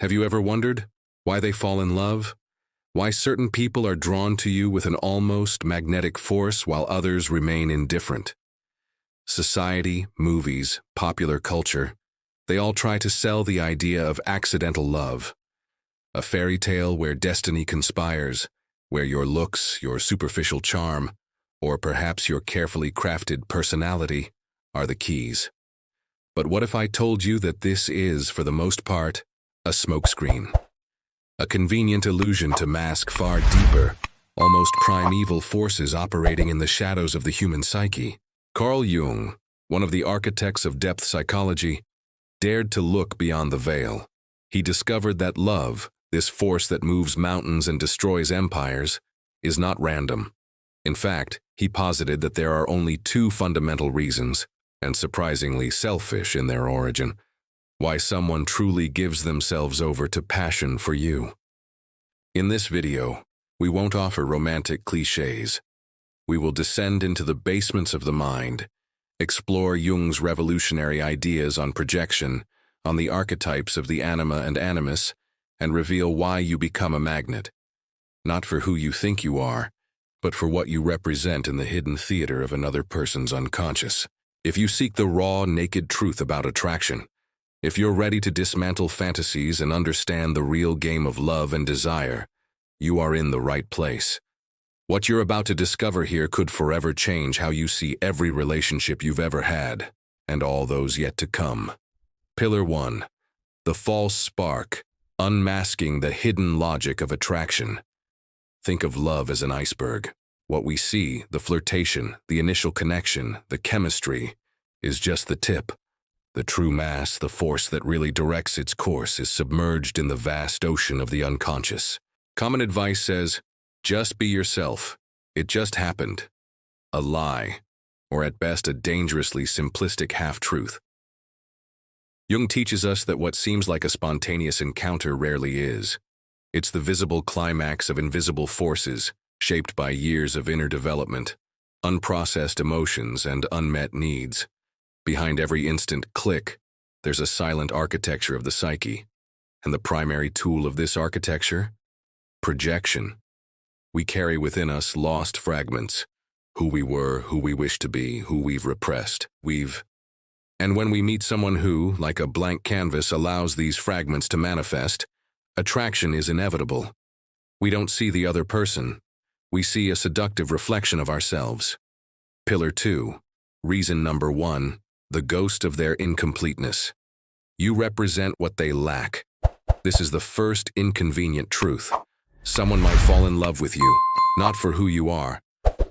Have you ever wondered why they fall in love? Why certain people are drawn to you with an almost magnetic force while others remain indifferent? Society, movies, popular culture, they all try to sell the idea of accidental love. A fairy tale where destiny conspires, where your looks, your superficial charm, or perhaps your carefully crafted personality are the keys. But what if I told you that this is, for the most part, a smokescreen? A convenient illusion to mask far deeper, almost primeval forces operating in the shadows of the human psyche. Carl Jung, one of the architects of depth psychology, dared to look beyond the veil. He discovered that love, this force that moves mountains and destroys empires, is not random. In fact, he posited that there are only two fundamental reasons, and surprisingly selfish in their origin, why someone truly gives themselves over to passion for you. In this video, we won't offer romantic cliches. We will descend into the basements of the mind, explore Jung's revolutionary ideas on projection, on the archetypes of the anima and animus, and reveal why you become a magnet. Not for who you think you are, but for what you represent in the hidden theater of another person's unconscious. If you seek the raw, naked truth about attraction, if you're ready to dismantle fantasies and understand the real game of love and desire, you are in the right place. What you're about to discover here could forever change how you see every relationship you've ever had, and all those yet to come. Pillar 1. The false spark, unmasking the hidden logic of attraction. Think of love as an iceberg. What we see, the flirtation, the initial connection, the chemistry, is just the tip. The true mass, the force that really directs its course, is submerged in the vast ocean of the unconscious. Common advice says, just be yourself. It just happened. A lie, or at best a dangerously simplistic half-truth. Jung teaches us that what seems like a spontaneous encounter rarely is. It's the visible climax of invisible forces, shaped by years of inner development, unprocessed emotions, and unmet needs. Behind every instant click, there's a silent architecture of the psyche. And the primary tool of this architecture? Projection. We carry within us lost fragments. Who we were, who we wish to be, who we've repressed. And when we meet someone who, like a blank canvas, allows these fragments to manifest, attraction is inevitable. We don't see the other person. We see a seductive reflection of ourselves. Pillar 2. Reason number 1. The ghost of their incompleteness. You represent what they lack. This is the first inconvenient truth. Someone might fall in love with you, not for who you are,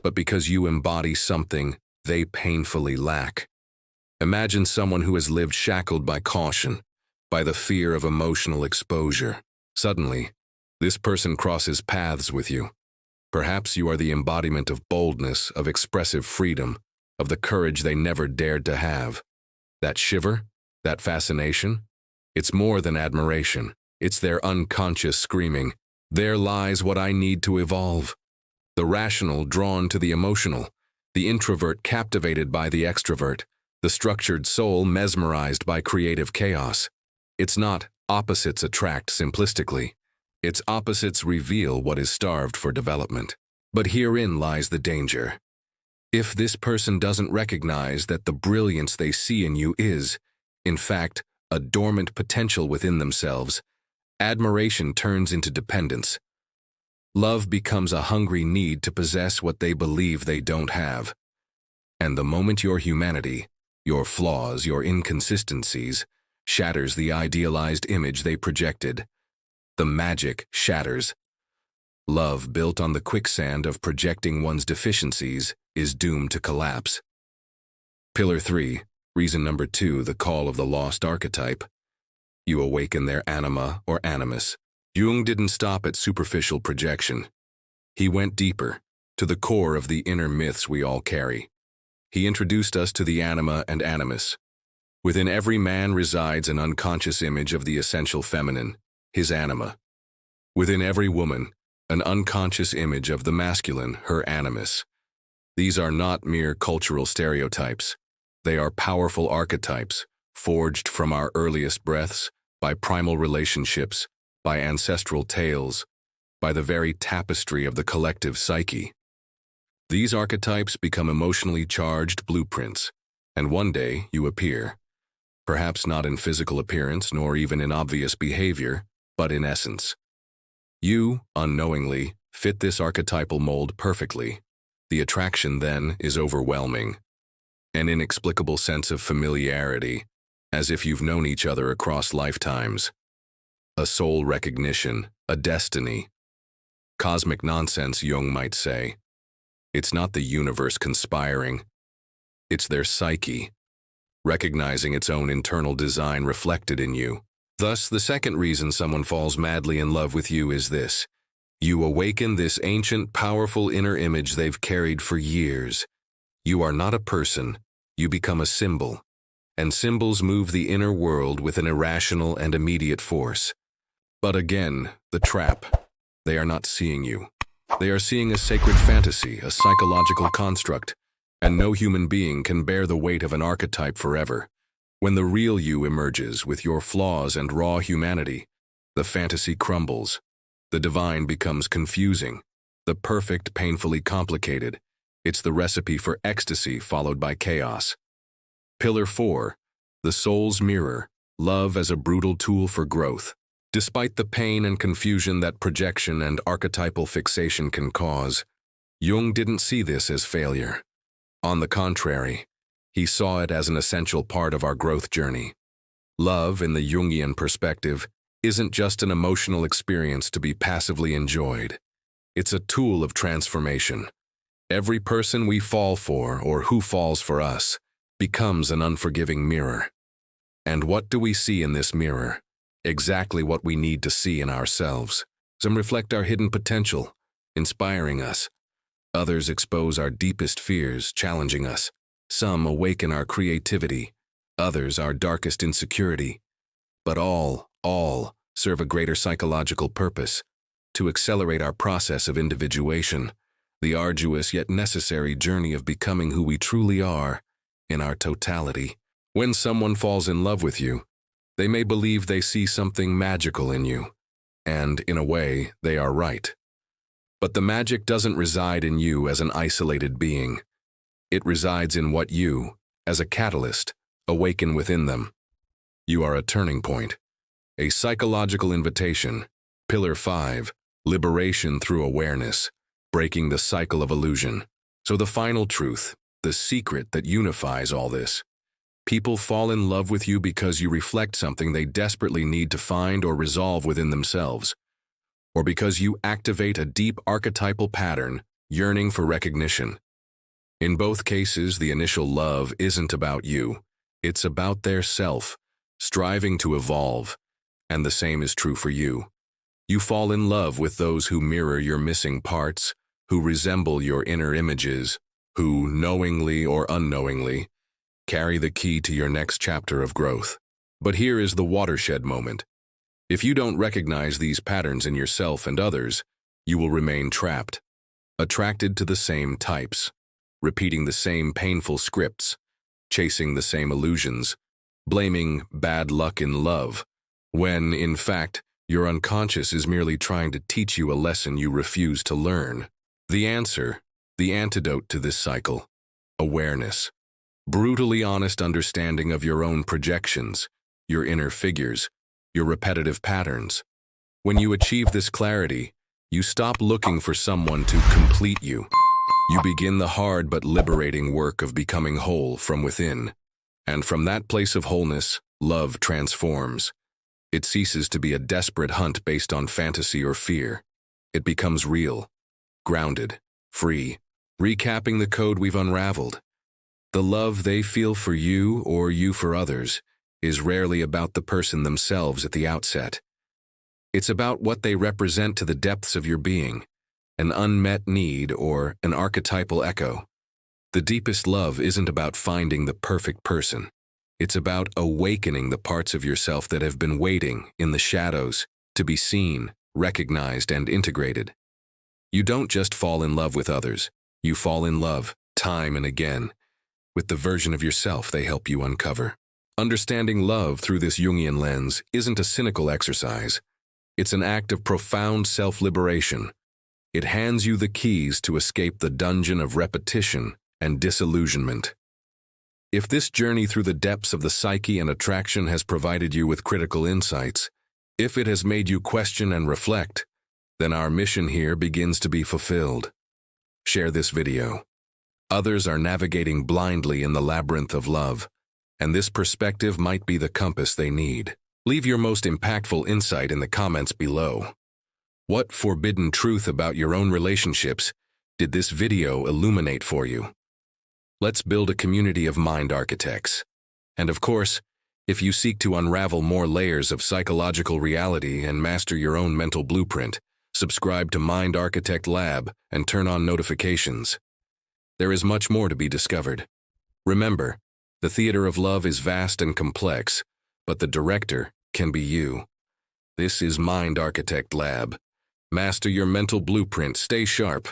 but because you embody something they painfully lack. Imagine someone who has lived shackled by caution, by the fear of emotional exposure. Suddenly, this person crosses paths with you. Perhaps you are the embodiment of boldness, of expressive freedom, of the courage they never dared to have. That shiver, that fascination, it's more than admiration. It's their unconscious screaming, "There lies what I need to evolve." The rational drawn to the emotional, the introvert captivated by the extrovert, the structured soul mesmerized by creative chaos. It's not opposites attract simplistically. Its opposites reveal what is starved for development. But herein lies the danger. If this person doesn't recognize that the brilliance they see in you is, in fact, a dormant potential within themselves, admiration turns into dependence. Love becomes a hungry need to possess what they believe they don't have. And the moment your humanity, your flaws, your inconsistencies, shatters the idealized image they projected, the magic shatters. Love built on the quicksand of projecting one's deficiencies is doomed to collapse. Pillar 3, reason number 2, the call of the lost archetype. You awaken their anima or animus. Jung didn't stop at superficial projection. He went deeper, to the core of the inner myths we all carry. He introduced us to the anima and animus. Within every man resides an unconscious image of the essential feminine, his anima. Within every woman, an unconscious image of the masculine, her animus. These are not mere cultural stereotypes. They are powerful archetypes, forged from our earliest breaths, by primal relationships, by ancestral tales, by the very tapestry of the collective psyche. These archetypes become emotionally charged blueprints, and one day you appear, perhaps not in physical appearance nor even in obvious behavior, but in essence. You, unknowingly, fit this archetypal mold perfectly. The attraction then is overwhelming. An inexplicable sense of familiarity, as if you've known each other across lifetimes. A soul recognition, a destiny. Cosmic nonsense, Jung might say. It's not the universe conspiring. It's their psyche, recognizing its own internal design reflected in you. Thus, the second reason someone falls madly in love with you is this. You awaken this ancient, powerful inner image they've carried for years. You are not a person, you become a symbol, and symbols move the inner world with an irrational and immediate force. But again, the trap. They are not seeing you. They are seeing a sacred fantasy, a psychological construct, and no human being can bear the weight of an archetype forever. When the real you emerges with your flaws and raw humanity, the fantasy crumbles. The divine becomes confusing, the perfect painfully complicated. It's the recipe for ecstasy followed by chaos. Pillar 4, the soul's mirror, love as a brutal tool for growth. Despite the pain and confusion that projection and archetypal fixation can cause, Jung didn't see this as failure. On the contrary, he saw it as an essential part of our growth journey. Love, in the Jungian perspective, isn't just an emotional experience to be passively enjoyed. It's a tool of transformation. Every person we fall for, or who falls for us, becomes an unforgiving mirror. And what do we see in this mirror? Exactly what we need to see in ourselves. Some reflect our hidden potential, inspiring us. Others expose our deepest fears, challenging us. Some awaken our creativity, others our darkest insecurity. But all serve a greater psychological purpose, to accelerate our process of individuation, the arduous yet necessary journey of becoming who we truly are in our totality. When someone falls in love with you, they may believe they see something magical in you, and in a way, they are right. But the magic doesn't reside in you as an isolated being. It resides in what you, as a catalyst, awaken within them. You are a turning point, a psychological invitation. Pillar 5, liberation through awareness, breaking the cycle of illusion. So the final truth, the secret that unifies all this. People fall in love with you because you reflect something they desperately need to find or resolve within themselves, or because you activate a deep archetypal pattern, yearning for recognition. In both cases, the initial love isn't about you. It's about their self, striving to evolve, and the same is true for you. You fall in love with those who mirror your missing parts, who resemble your inner images, who, knowingly or unknowingly, carry the key to your next chapter of growth. But here is the watershed moment. If you don't recognize these patterns in yourself and others, you will remain trapped, attracted to the same types, repeating the same painful scripts, chasing the same illusions, blaming bad luck in love, when, in fact, your unconscious is merely trying to teach you a lesson you refuse to learn. The answer, the antidote to this cycle, awareness. Brutally honest understanding of your own projections, your inner figures, your repetitive patterns. When you achieve this clarity, you stop looking for someone to complete you. You begin the hard but liberating work of becoming whole from within. And from that place of wholeness, love transforms. It ceases to be a desperate hunt based on fantasy or fear. It becomes real, grounded, free, recapping the code we've unraveled. The love they feel for you or you for others is rarely about the person themselves at the outset. It's about what they represent to the depths of your being, an unmet need or an archetypal echo. The deepest love isn't about finding the perfect person. It's about awakening the parts of yourself that have been waiting in the shadows to be seen, recognized, and integrated. You don't just fall in love with others. You fall in love, time and again, with the version of yourself they help you uncover. Understanding love through this Jungian lens isn't a cynical exercise. It's an act of profound self-liberation. It hands you the keys to escape the dungeon of repetition and disillusionment. If this journey through the depths of the psyche and attraction has provided you with critical insights, if it has made you question and reflect, then our mission here begins to be fulfilled. Share this video. Others are navigating blindly in the labyrinth of love, and this perspective might be the compass they need. Leave your most impactful insight in the comments below. What forbidden truth about your own relationships did this video illuminate for you? Let's build a community of mind architects. And of course, if you seek to unravel more layers of psychological reality and master your own mental blueprint, subscribe to Mind Architect Lab and turn on notifications. There is much more to be discovered. Remember, the theater of love is vast and complex, but the director can be you. This is Mind Architect Lab. Master your mental blueprint, stay sharp,